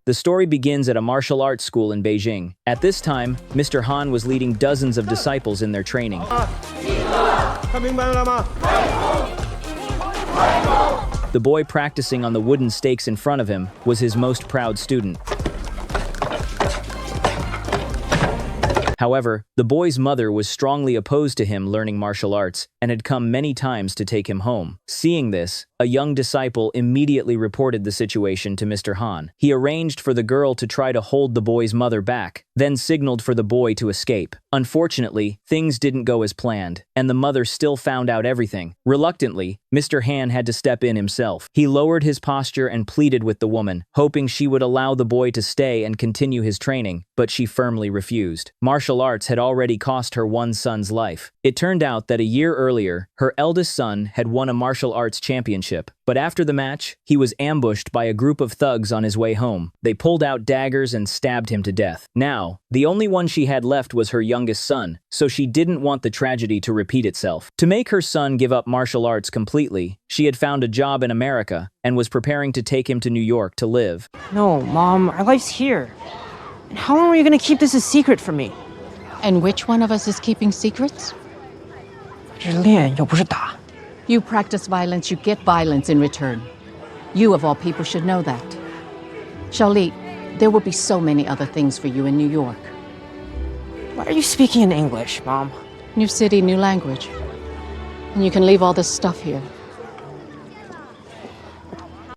The story begins at a martial arts school in Beijing. At this time, Mr. Han was leading dozens of disciples in their training. The boy practicing on the wooden stakes in front of him was his most proud student. However, the boy's mother was strongly opposed to him learning martial arts and had come many times to take him home. Seeing this, a young disciple immediately reported the situation to Mr. Han. He arranged for the girl to try to hold the boy's mother back, then signaled for the boy to escape. Unfortunately, things didn't go as planned, and the mother still found out everything. Reluctantly, Mr. Han had to step in himself. He lowered his posture and pleaded with the woman, hoping she would allow the boy to stay and continue his training, but she firmly refused. Martial arts had already cost her one son's life. It turned out that a year earlier, her eldest son had won a martial arts championship, but after the match, he was ambushed by a group of thugs on his way home. They pulled out daggers and stabbed him to death. Now, the only one she had left was her youngest son, so she didn't want the tragedy to repeat itself. To make her son give up martial arts completely, she had found a job in America and was preparing to take him to New York to live. No, Mom, our life's here. And how long are you going to keep this a secret from me? And which one of us is keeping secrets? 这是练，又不是打。 You practice violence, you get violence in return. You, of all people, should know that. Xiaoli, there will be so many other things for you in New York. Why are you speaking in English, Mom? New city, new language. And you can leave all this stuff here.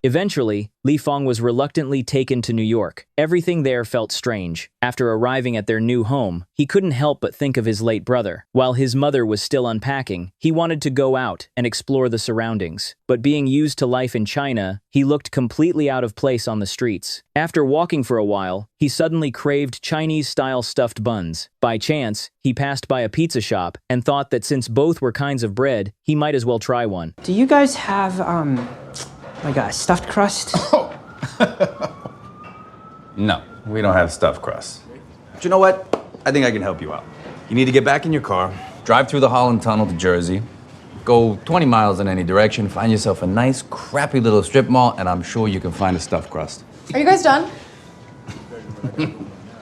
Eventually, Li Fong was reluctantly taken to New York. Everything there felt strange. After arriving at their new home, he couldn't help but think of his late brother. While his mother was still unpacking, he wanted to go out and explore the surroundings. But being used to life in China, he looked completely out of place on the streets. After walking for a while, he suddenly craved Chinese-style stuffed buns. By chance, he passed by a pizza shop and thought that since both were kinds of bread, he might as well try one. Do you guys have, like a stuffed crust? Oh. No, we don't have stuffed crust. But you know what? I think I can help you out. You need to get back in your car, drive through the Holland Tunnel to Jersey, go 20 miles in any direction, find yourself a nice, crappy little strip mall, and I'm sure you can find a stuffed crust. Are you guys done?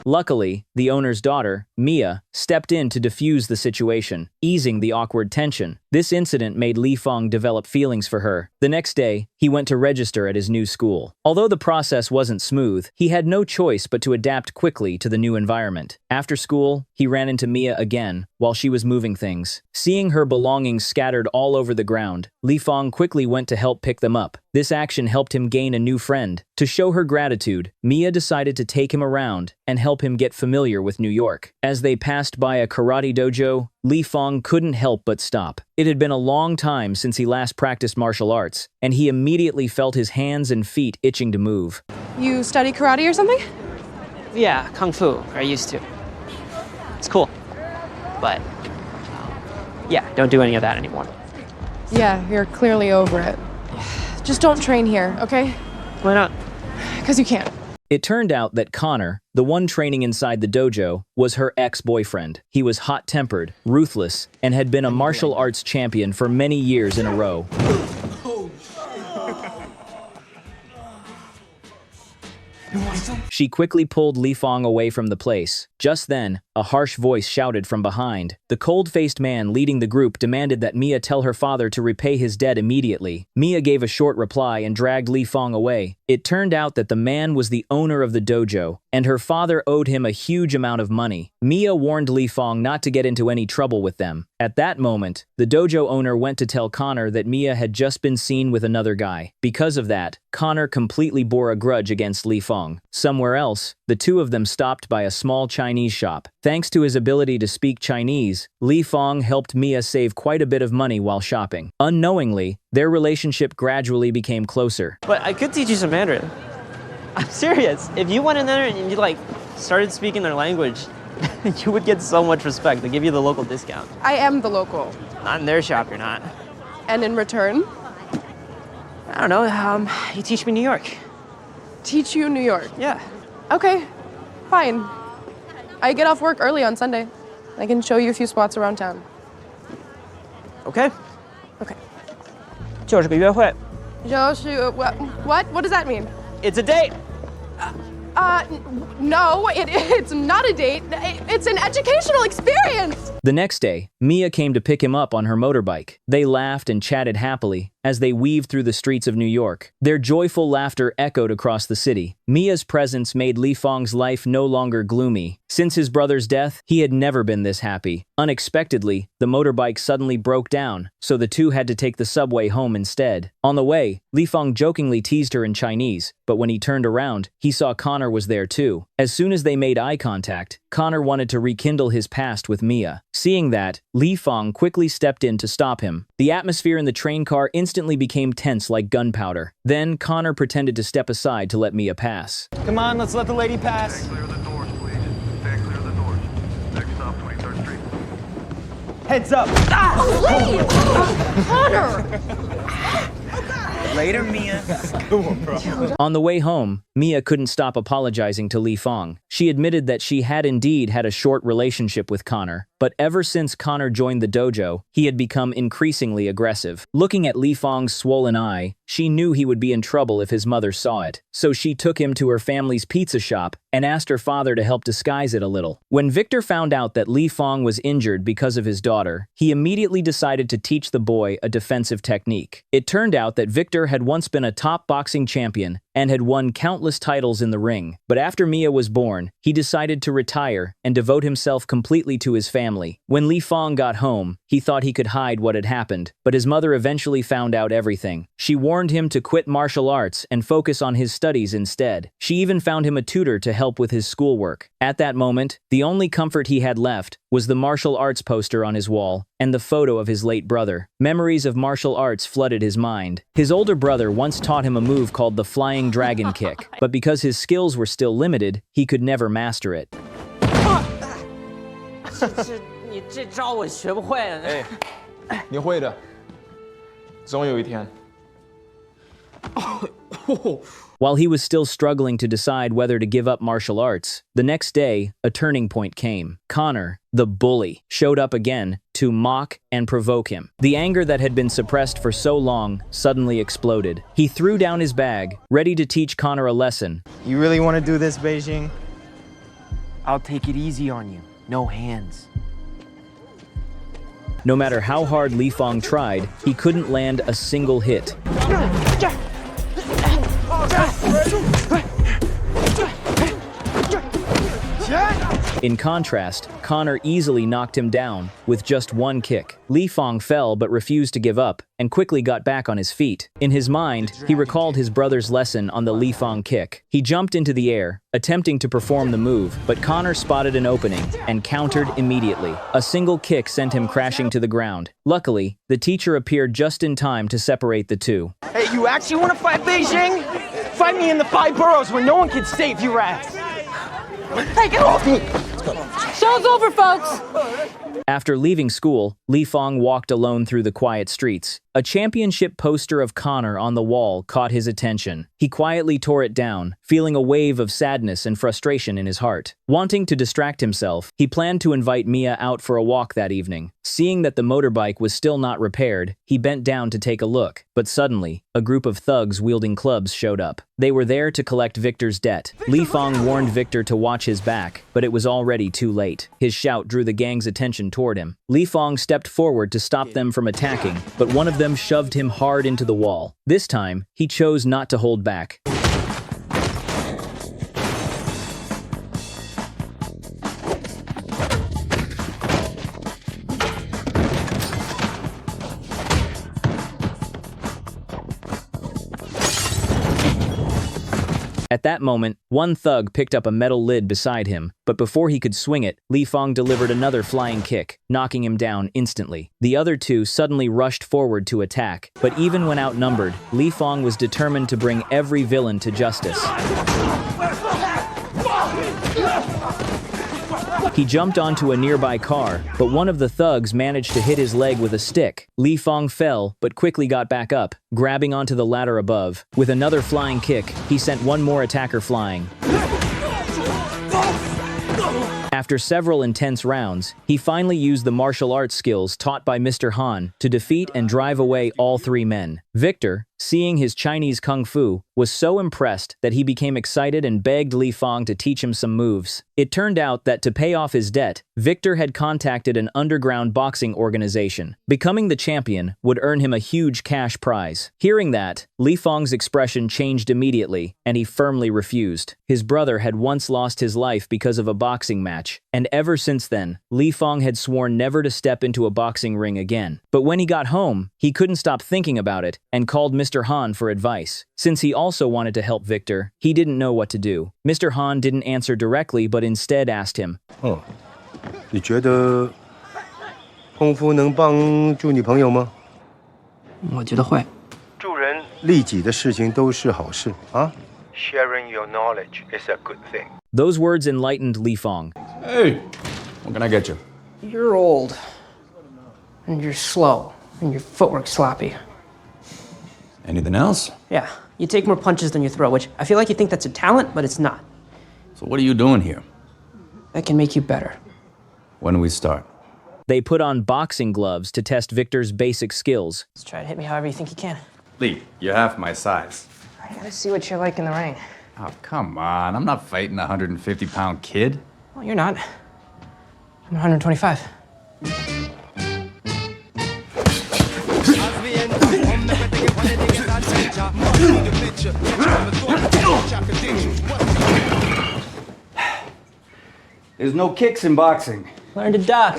Luckily, the owner's daughter, Mia, stepped in to defuse the situation, easing the awkward tension. This incident made Li Fong develop feelings for her. The next day, he went to register at his new school. Although the process wasn't smooth, he had no choice but to adapt quickly to the new environment. After school, he ran into Mia again while she was moving things. Seeing her belongings scattered all over the ground, Li Fong quickly went to help pick them up. This action helped him gain a new friend. To show her gratitude, Mia decided to take him around and help him get familiar with New York. As they passed by a karate dojo, Li Fong couldn't help but stop. It had been a long time since he last practiced martial arts, and he immediately felt his hands and feet itching to move. You study karate or something? Yeah, Kung Fu. I used to. It's cool. But, yeah, don't do any of that anymore. Yeah, you're clearly over it. Just don't train here, okay? Why not? Because you can't. It turned out that Conor, the one training inside the dojo, was her ex-boyfriend. He was hot-tempered, ruthless, and had been a martial arts champion for many years in a row. She quickly pulled Li Fong away from the place. Just then, a harsh voice shouted from behind. The cold-faced man leading the group demanded that Mia tell her father to repay his debt immediately. Mia gave a short reply and dragged Li Fong away. It turned out that the man was the owner of the dojo, and her father owed him a huge amount of money. Mia warned Li Fong not to get into any trouble with them. At that moment, the dojo owner went to tell Conor that Mia had just been seen with another guy. Because of that, Conor completely bore a grudge against Li Fong. Somewhere else, the two of them stopped by a small Chinese shop. Thanks to his ability to speak Chinese, Li Fong helped Mia save quite a bit of money while shopping. Unknowingly, their relationship gradually became closer. But I could teach you some Mandarin. I'm serious. If you went in there and you, started speaking their language, you would get so much respect. They give you the local discount. I am the local. Not in their shop, you're not. And in return? I don't know, you teach me New York. Teach you New York? Yeah. Okay, fine. I get off work early on Sunday. I can show you a few spots around town. Okay. Okay. 就是个约会. What? What does that mean? It's a date. No, it's not a date. It's an educational experience. The next day, Mia came to pick him up on her motorbike. They laughed and chatted happily as they weaved through the streets of New York. Their joyful laughter echoed across the city. Mia's presence made Li Fong's life no longer gloomy. Since his brother's death, he had never been this happy. Unexpectedly, the motorbike suddenly broke down, so the two had to take the subway home instead. On the way, Li Fong jokingly teased her in Chinese, but when he turned around, he saw Conor was there too. As soon as they made eye contact, Conor wanted to rekindle his past with Mia. Seeing that, Li Fong quickly stepped in to stop him. The atmosphere in the train car instantly became tense like gunpowder. Then, Conor pretended to step aside to let Mia pass. Come on, let's let the lady pass. Stay clear of the doors, please. Stay clear of the doors. Next stop, 23rd Street. Heads up. Conor! Later, Mia. On the way home, Mia couldn't stop apologizing to Li Fong. She admitted that she had indeed had a short relationship with Conor, but ever since Conor joined the dojo, he had become increasingly aggressive. Looking at Li Fong's swollen eye, she knew he would be in trouble if his mother saw it. So she took him to her family's pizza shop and asked her father to help disguise it a little. When Victor found out that Li Fong was injured because of his daughter, he immediately decided to teach the boy a defensive technique. It turned out that Victor had once been a top boxing champion and had won countless titles in the ring. But after Mia was born, he decided to retire and devote himself completely to his family. When Li Fong got home, he thought he could hide what had happened, but his mother eventually found out everything. She warned him to quit martial arts and focus on his studies instead. She even found him a tutor to help with his schoolwork. At that moment, the only comfort he had left was the martial arts poster on his wall and the photo of his late brother. Memories of martial arts flooded his mind. His older brother once taught him a move called the flying dragon kick, but because his skills were still limited, he could never master it. 你这招我学不会。你会的，总有一天。 While he was still struggling to decide whether to give up martial arts, the next day, a turning point came. Conor, the bully, showed up again to mock and provoke him. The anger that had been suppressed for so long suddenly exploded. He threw down his bag, ready to teach Conor a lesson. You really want to do this, Beijing? I'll take it easy on you. No hands. No matter how hard Li Fong tried, he couldn't land a single hit. In contrast, Conor easily knocked him down with just one kick. Li Fong fell but refused to give up and quickly got back on his feet. In his mind, he recalled his brother's lesson on the Li Fong kick. He jumped into the air, attempting to perform the move, but Conor spotted an opening and countered immediately. A single kick sent him crashing to the ground. Luckily, the teacher appeared just in time to separate the two. Hey, you actually want to fight Beijing? Fight me in the 5 boroughs where no one can save your ass. Hey, get off me! Show's over, folks. After leaving school, Li Fong walked alone through the quiet streets. A championship poster of Conor on the wall caught his attention. He quietly tore it down, feeling a wave of sadness and frustration in his heart. Wanting to distract himself, he planned to invite Mia out for a walk that evening. Seeing that the motorbike was still not repaired, he bent down to take a look. But suddenly, a group of thugs wielding clubs showed up. They were there to collect Victor's debt. Li Fong warned Victor to watch his back, but it was already too late. His shout drew the gang's attention toward him. Li Fong stepped forward to stop them from attacking, but one of them shoved him hard into the wall. This time, he chose not to hold back. At that moment, one thug picked up a metal lid beside him, but before he could swing it, Li Fong delivered another flying kick, knocking him down instantly. The other two suddenly rushed forward to attack, but even when outnumbered, Li Fong was determined to bring every villain to justice. He jumped onto a nearby car, but one of the thugs managed to hit his leg with a stick. Li Fong fell, but quickly got back up, grabbing onto the ladder above. With another flying kick, he sent one more attacker flying. After several intense rounds, he finally used the martial arts skills taught by Mr. Han to defeat and drive away all 3 men. Victor, seeing his Chinese kung fu, was so impressed that he became excited and begged Li Fong to teach him some moves. It turned out that to pay off his debt, Victor had contacted an underground boxing organization. Becoming the champion would earn him a huge cash prize. Hearing that, Li Fong's expression changed immediately, and he firmly refused. His brother had once lost his life because of a boxing match, and ever since then, Li Fong had sworn never to step into a boxing ring again. But when he got home, he couldn't stop thinking about it and called Mr. Han for advice. Since he also wanted to help Victor, he didn't know what to do. Mr. Han didn't answer directly, but instead asked him, 你觉得功夫能帮助你朋友吗？我觉得会。助人利己的事情都是好事啊。Sharing your knowledge is a good thing. Those words enlightened Li Fong. Hey, what can I get you? You're old. And you're slow. And your footwork's sloppy. Anything else? Yeah, you take more punches than you throw, which I feel like you think that's a talent, but it's not. So what are you doing here? That can make you better. When do we start? They put on boxing gloves to test Victor's basic skills. Just try to hit me however you think you can. Lee, you're half my size. I gotta see what you're like in the ring. Oh, come on. I'm not fighting a 150-pound kid. Well, you're not. I'm 125. There's no kicks in boxing. Learn to duck.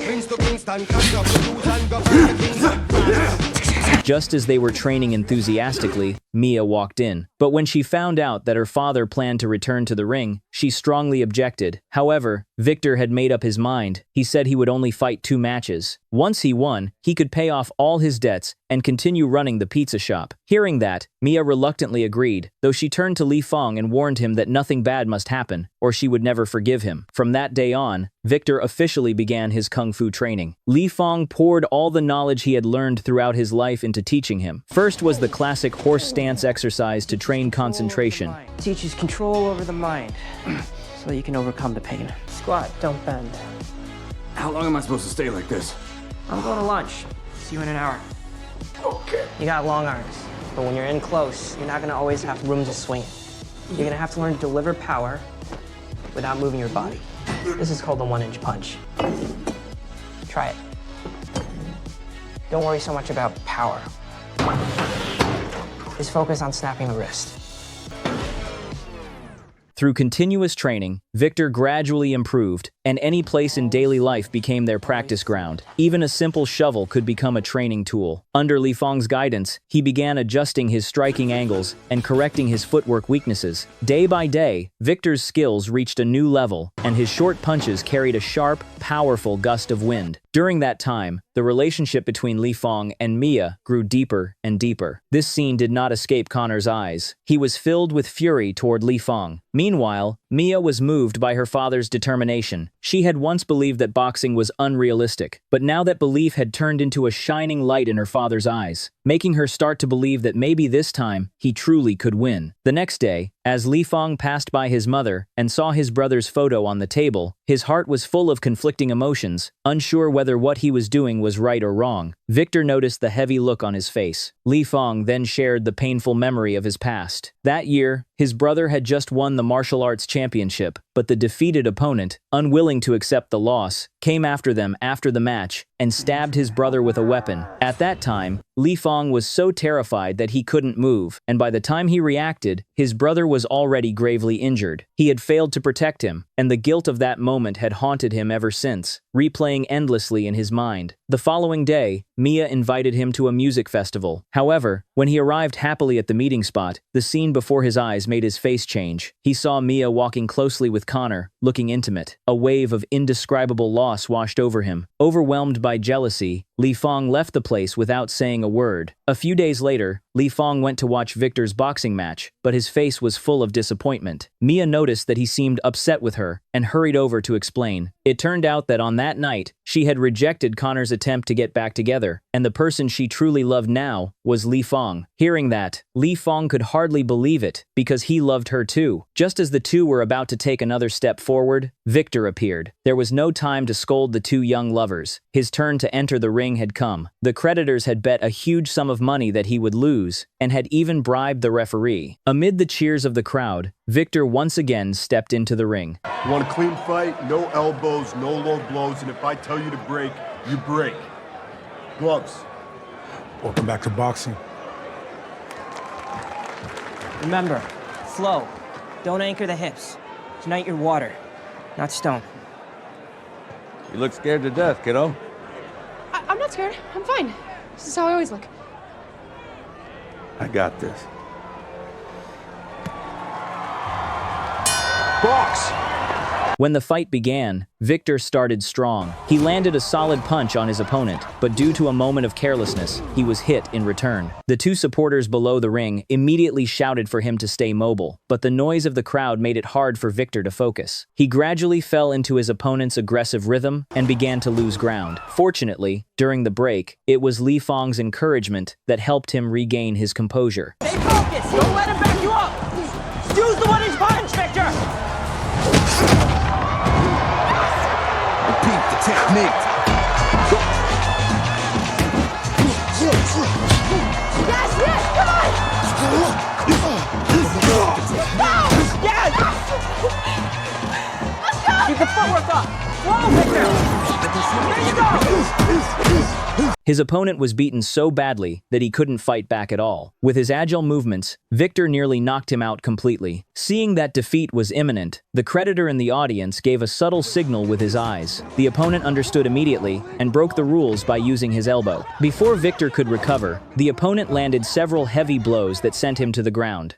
Just as they were training enthusiastically, Mia walked in. But when she found out that her father planned to return to the ring, she strongly objected. However, Victor had made up his mind. He said he would only fight 2 matches. Once he won, he could pay off all his debts and continue running the pizza shop. Hearing that, Mia reluctantly agreed, though she turned to Li Fong and warned him that nothing bad must happen, or she would never forgive him. From that day on, Victor officially began his kung fu training. Li Fong poured all the knowledge he had learned throughout his life into teaching him. First was the classic horse stance exercise to train concentration. Teaches control over the mind, so that you can overcome the pain. Squat, don't bend. How long am I supposed to stay like this? I'm going to lunch. See you in an hour. Okay. You got long arms, but when you're in close, you're not gonna always have room to swing it. You're gonna have to learn to deliver power without moving your body. This is called the 1-inch punch. Try it. Don't worry so much about power. Just focus on snapping the wrist. Through continuous training, Victor gradually improved, and any place in daily life became their practice ground. Even a simple shovel could become a training tool. Under Li Fong's guidance, he began adjusting his striking angles and correcting his footwork weaknesses. Day by day, Victor's skills reached a new level, and his short punches carried a sharp, powerful gust of wind. During that time, the relationship between Li Fong and Mia grew deeper and deeper. This scene did not escape Conor's eyes. He was filled with fury toward Li Fong. Meanwhile, Mia was moved by her father's determination. She had once believed that boxing was unrealistic, but now that belief had turned into a shining light in her father's eyes, making her start to believe that maybe this time he truly could win. The next day, as Li Fong passed by his mother and saw his brother's photo on the table, his heart was full of conflicting emotions, unsure whether what he was doing was right or wrong. Victor noticed the heavy look on his face. Li Fong then shared the painful memory of his past. That year, his brother had just won the martial arts championship, but the defeated opponent, unwilling to accept the loss, came after them after the match and stabbed his brother with a weapon. At that time, Li Fong was so terrified that he couldn't move, and by the time he reacted, his brother was already gravely injured. He had failed to protect him, and the guilt of that moment had haunted him ever since, replaying endlessly in his mind. The following day, Mia invited him to a music festival. However, when he arrived happily at the meeting spot, the scene before his eyes made his face change. He saw Mia walking closely with Conor, looking intimate. A wave of indescribable loss washed over him. Overwhelmed by jealousy, Li Fong left the place without saying a word. A few days later, Li Fong went to watch Victor's boxing match, but his face was full of disappointment. Mia noticed that he seemed upset with her and hurried over to explain. It turned out that on that night, she had rejected Conor's attempt to get back together, and the person she truly loved now was Li Fong. Hearing that, Li Fong could hardly believe it, because he loved her too. Just as the two were about to take another step forward, Victor appeared. There was no time to scold the two young lovers. His turn to enter the ring had come. The creditors had bet a huge sum of money that he would lose, lose, and had even bribed the referee. Amid the cheers of the crowd, Victor once again stepped into the ring. You want a clean fight? No elbows, no low blows, and if I tell you to break, you break. Gloves. Welcome back to boxing. Remember, flow. Don't anchor the hips. Tonight you're water, not stone. You look scared to death, kiddo. I'm not scared. I'm fine. This is how I always look. I got this. Box! When the fight began, Victor started strong. He landed a solid punch on his opponent, but due to a moment of carelessness, he was hit in return. The two supporters below the ring immediately shouted for him to stay mobile, but the noise of the crowd made it hard for Victor to focus. He gradually fell into his opponent's aggressive rhythm and began to lose ground. Fortunately, during the break, it was Li Fong's encouragement that helped him regain his composure. Stay focused! Don't let him back you up! Use the one-inch punch, Victor! Repeat the technique. Yes, come on! Yes! Let's go! Keep the footwork up! Whoa, Victor! There you go! His opponent was beaten so badly that he couldn't fight back at all. With his agile movements, Victor nearly knocked him out completely. Seeing that defeat was imminent, the creditor in the audience gave a subtle signal with his eyes. The opponent understood immediately and broke the rules by using his elbow. Before Victor could recover, the opponent landed several heavy blows that sent him to the ground.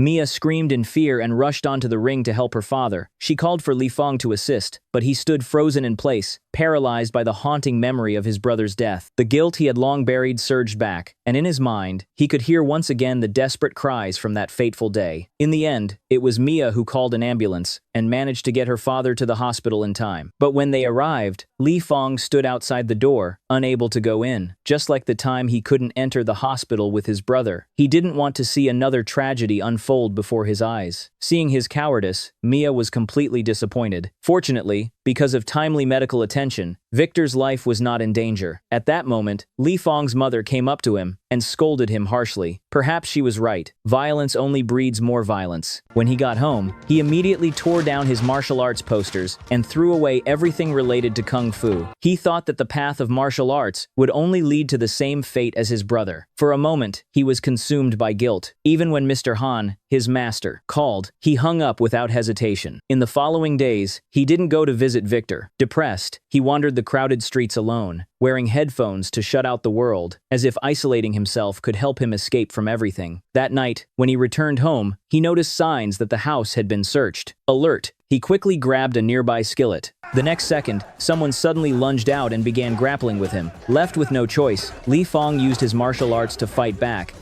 Mia screamed in fear and rushed onto the ring to help her father. She called for Li Fong to assist, but he stood frozen in place, paralyzed by the haunting memory of his brother's death. The guilt he had long buried surged back, and in his mind, he could hear once again the desperate cries from that fateful day. In the end, it was Mia who called an ambulance and managed to get her father to the hospital in time. But when they arrived, Li Fong stood outside the door, unable to go in, just like the time he couldn't enter the hospital with his brother. He didn't want to see another tragedy unfold before his eyes. Seeing his cowardice, Mia was completely disappointed. Fortunately, because of timely medical attention, Victor's life was not in danger. At that moment, Li Fong's mother came up to him and scolded him harshly. Perhaps she was right. Violence only breeds more violence. When he got home, he immediately tore down his martial arts posters and threw away everything related to Kung Fu. He thought that the path of martial arts would only lead to the same fate as his brother. For a moment, he was consumed by guilt. Even when Mr. Han, his master, called, he hung up without hesitation. In the following days, he didn't go to visit Victor. Depressed, he wandered the crowded streets alone, wearing headphones to shut out the world, as if isolating himself could help him escape from everything. That night, when he returned home, he noticed signs that the house had been searched. Alert, he quickly grabbed a nearby skillet. The next second, someone suddenly lunged out and began grappling with him. Left with no choice, Li Fong used his martial arts to fight back.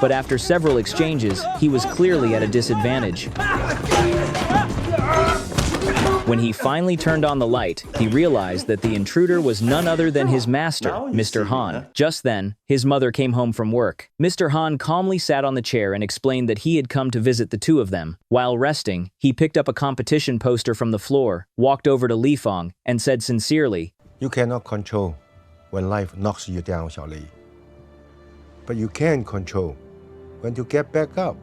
But after several exchanges, he was clearly at a disadvantage. When he finally turned on the light, he realized that the intruder was none other than his master, Mr. Han. Just then, his mother came home from work. Mr. Han calmly sat on the chair and explained that he had come to visit the two of them. While resting, he picked up a competition poster from the floor, walked over to Li Fong, and said sincerely, You cannot control when life knocks you down, Xiao Li. But you can control when to get back up.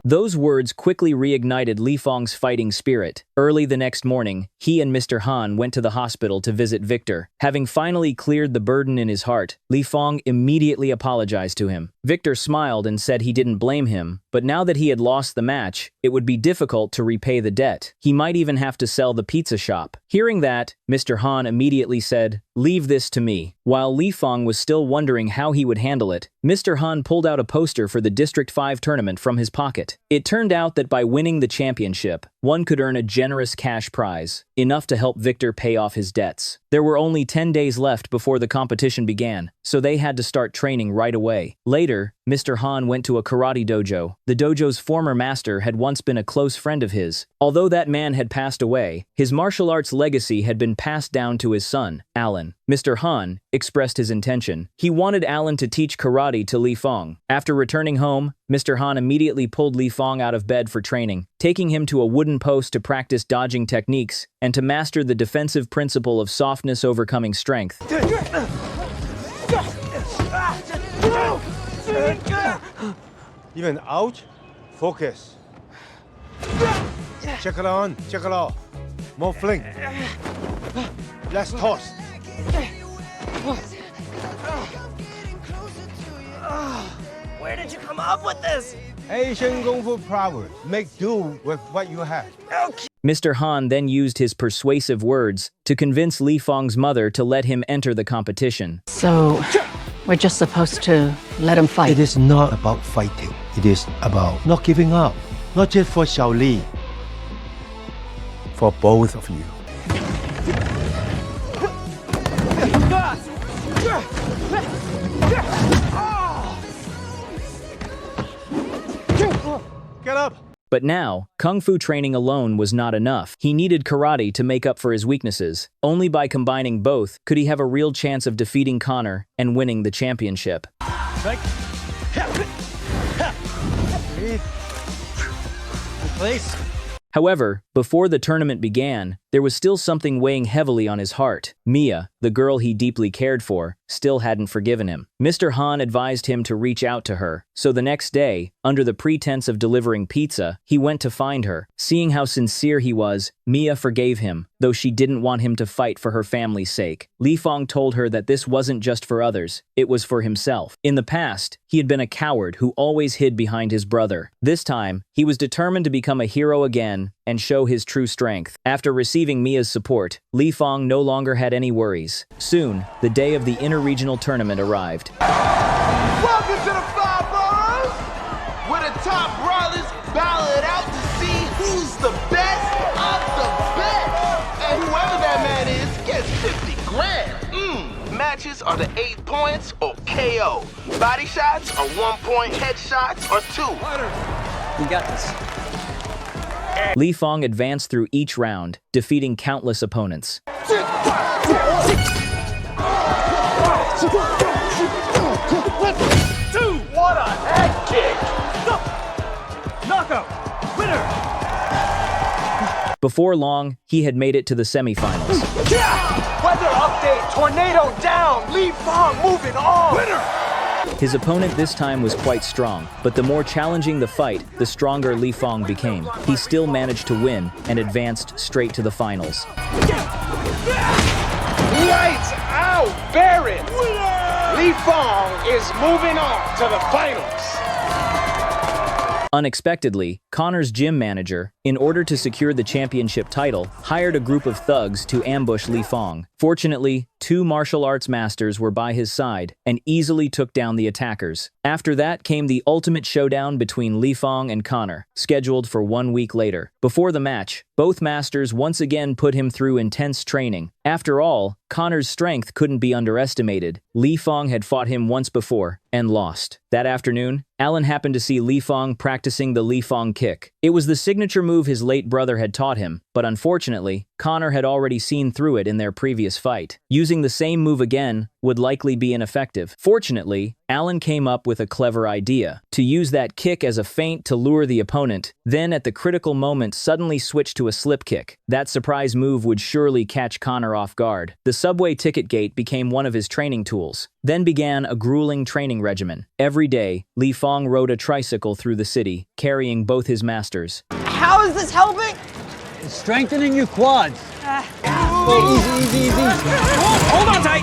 Those words quickly reignited Li Fong's fighting spirit. Early the next morning, he and Mr. Han went to the hospital to visit Victor. Having finally cleared the burden in his heart, Li Fong immediately apologized to him. Victor smiled and said he didn't blame him, but now that he had lost the match, it would be difficult to repay the debt. He might even have to sell the pizza shop. Hearing that, Mr. Han immediately said, "Leave this to me." While Li Fong was still wondering how he would handle it, Mr. Han pulled out a poster for the District 5 tournament from his pocket. It turned out that by winning the championship, one could earn a generous cash prize, enough to help Victor pay off his debts. There were only 10 days left before the competition began, so they had to start training right away. Later, Mr. Han went to a karate dojo. The dojo's former master had once been a close friend of his. Although that man had passed away, his martial arts legacy had been passed down to his son, Alan. Mr. Han expressed his intention. He wanted Alan to teach karate to Li Fong. After returning home, Mr. Han immediately pulled Li Fong out of bed for training, taking him to a wooden post to practice dodging techniques and to master the defensive principle of softness overcoming strength. Even out, focus. Check it on, check it out. More fling. Let's toss. Where did you come up with this? Asian Kung Fu power. Make do with what you have. Mr. Han then used his persuasive words to convince Li Fong's mother to let him enter the competition. So, we're just supposed to let him fight? It is not about fighting. It is about not giving up. Not just for Xiao Li. For both of you. Get up! But now, kung fu training alone was not enough. He needed karate to make up for his weaknesses. Only by combining both could he have a real chance of defeating Conor and winning the championship. Place. However, before the tournament began, there was still something weighing heavily on his heart. Mia, the girl he deeply cared for, still hadn't forgiven him. Mr. Han advised him to reach out to her, so the next day, under the pretense of delivering pizza, he went to find her. Seeing how sincere he was, Mia forgave him, though she didn't want him to fight for her family's sake. Li Fong told her that this wasn't just for others, it was for himself. In the past, he had been a coward who always hid behind his brother. This time, he was determined to become a hero again and show his true strength. After receiving Mia's support, Li Fong no longer had any worries. Soon, the day of the interregional tournament arrived. Welcome to the Five Boroughs, where the top brothers battle it out to see who's the best of the best. And whoever that man is gets 50 grand. Matches are the 8 points or KO. Body shots are 1 point, headshots are 2. You got this. Li Fong advanced through each round, defeating countless opponents. Dude, what a head kick! Knockout! Winner! Before long, he had made it to the semifinals. Weather update, tornado down, Li Fong moving on! Winner! His opponent this time was quite strong, but the more challenging the fight, the stronger Li Fong became. He still managed to win and advanced straight to the finals. Lights out, Baron! Li Fong is moving on to the finals. Unexpectedly, Conor's gym manager, in order to secure the championship title, hired a group of thugs to ambush Li Fong. Fortunately, 2 martial arts masters were by his side and easily took down the attackers. After that came the ultimate showdown between Li Fong and Conor, scheduled for 1 week later. Before the match, both masters once again put him through intense training. After all, Conor's strength couldn't be underestimated. Li Fong had fought him once before and lost. That afternoon, Alan happened to see Li Fong practicing the Li Fong kick. It was the signature move his late brother had taught him, but unfortunately, Conor had already seen through it in their previous fight. Using the same move again would likely be ineffective. Fortunately, Alan came up with a clever idea: to use that kick as a feint to lure the opponent, then at the critical moment suddenly switch to a slip kick. That surprise move would surely catch Conor off guard. The subway ticket gate became one of his training tools. Then began a grueling training regimen. Every day, Li Fong rode a tricycle through the city, carrying both his masters. How is this helping? It's strengthening your quads. Easy. Hold on tight!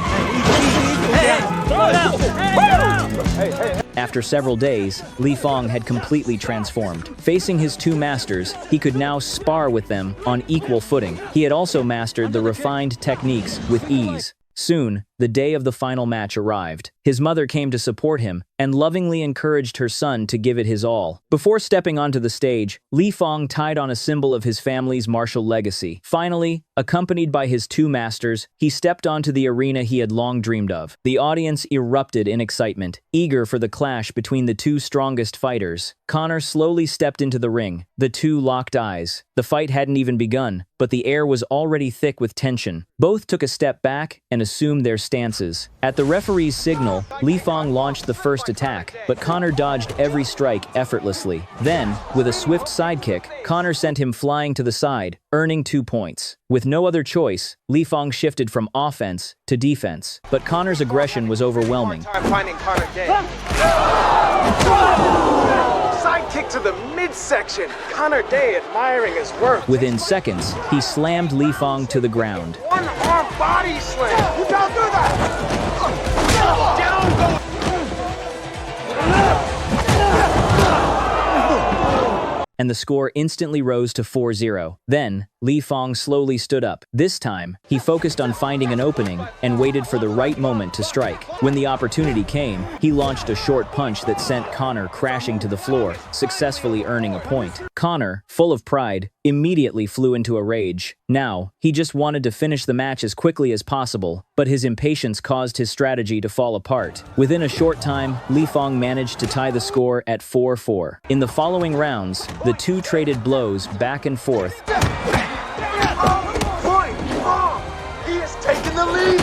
After several days, Li Fong had completely transformed. Facing his 2 masters, he could now spar with them on equal footing. He had also mastered the refined techniques with ease. Soon, the day of the final match arrived. His mother came to support him and lovingly encouraged her son to give it his all. Before stepping onto the stage, Li Fong tied on a symbol of his family's martial legacy. Finally, accompanied by his two masters, he stepped onto the arena he had long dreamed of. The audience erupted in excitement, eager for the clash between the two strongest fighters. Conor slowly stepped into the ring. The two locked eyes. The fight hadn't even begun, but the air was already thick with tension. Both took a step back and assumed their stances. At the referee's signal, Li Fong launched the first attack, but Conor dodged every strike effortlessly. Then, with a swift sidekick, Conor sent him flying to the side, earning 2 points. With no other choice, Li Fong shifted from offense to defense, but Conor's aggression was overwhelming. Sidekick to the midsection. Conor Day admiring his work. Within seconds, he slammed Li Fong to the ground. One-arm body slam. You don't do that. Down go. And the score instantly rose to 4-0. Then, Li Fong slowly stood up. This time, he focused on finding an opening and waited for the right moment to strike. When the opportunity came, he launched a short punch that sent Conor crashing to the floor, successfully earning a point. Conor, full of pride, immediately flew into a rage. Now, he just wanted to finish the match as quickly as possible, but his impatience caused his strategy to fall apart. Within a short time, Li Fong managed to tie the score at 4-4. In the following rounds, the two traded blows back and forth. He has taken the lead.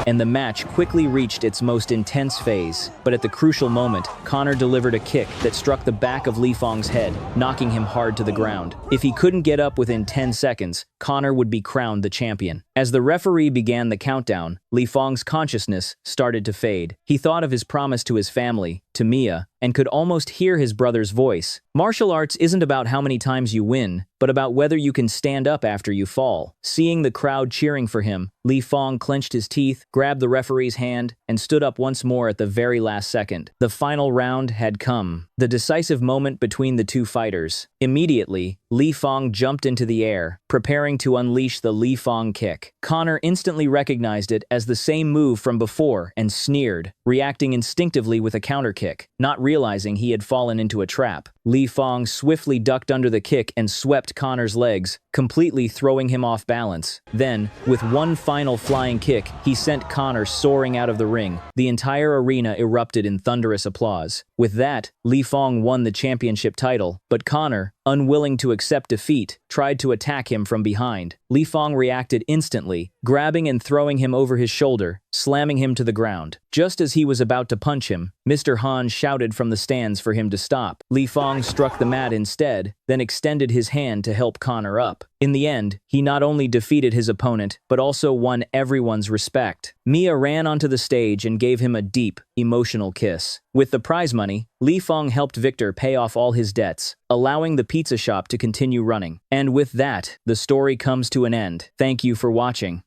And the match quickly reached its most intense phase. But at the crucial moment, Conor delivered a kick that struck the back of Li Fong's head, knocking him hard to the ground. If he couldn't get up within 10 seconds, Conor would be crowned the champion. As the referee began the countdown, Li Fong's consciousness started to fade. He thought of his promise to his family, to Mia, and could almost hear his brother's voice. Martial arts isn't about how many times you win, but about whether you can stand up after you fall. Seeing the crowd cheering for him, Li Fong clenched his teeth, grabbed the referee's hand, and stood up once more at the very last second. The final round had come, the decisive moment between the two fighters. Immediately, Li Fong jumped into the air, preparing to unleash the Li Fong kick. Conor instantly recognized it as the same move from before and sneered, reacting instinctively with a counter kick, not realizing he had fallen into a trap. Li Fong swiftly ducked under the kick and swept Conor's legs, completely throwing him off balance. Then, with one final flying kick, he sent Conor soaring out of the ring. The entire arena erupted in thunderous applause. With that, Li Fong won the championship title, but Conor, unwilling to accept defeat, tried to attack him from behind. Li Fong reacted instantly, grabbing and throwing him over his shoulder, slamming him to the ground. Just as he was about to punch him, Mr. Han shouted from the stands for him to stop. Li Fong struck the mat instead, then extended his hand to help Conor up. In the end, he not only defeated his opponent, but also won everyone's respect. Mia ran onto the stage and gave him a deep, emotional kiss. With the prize money, Li Fong helped Victor pay off all his debts, allowing the pizza shop to continue running. And with that, the story comes to an end. Thank you for watching.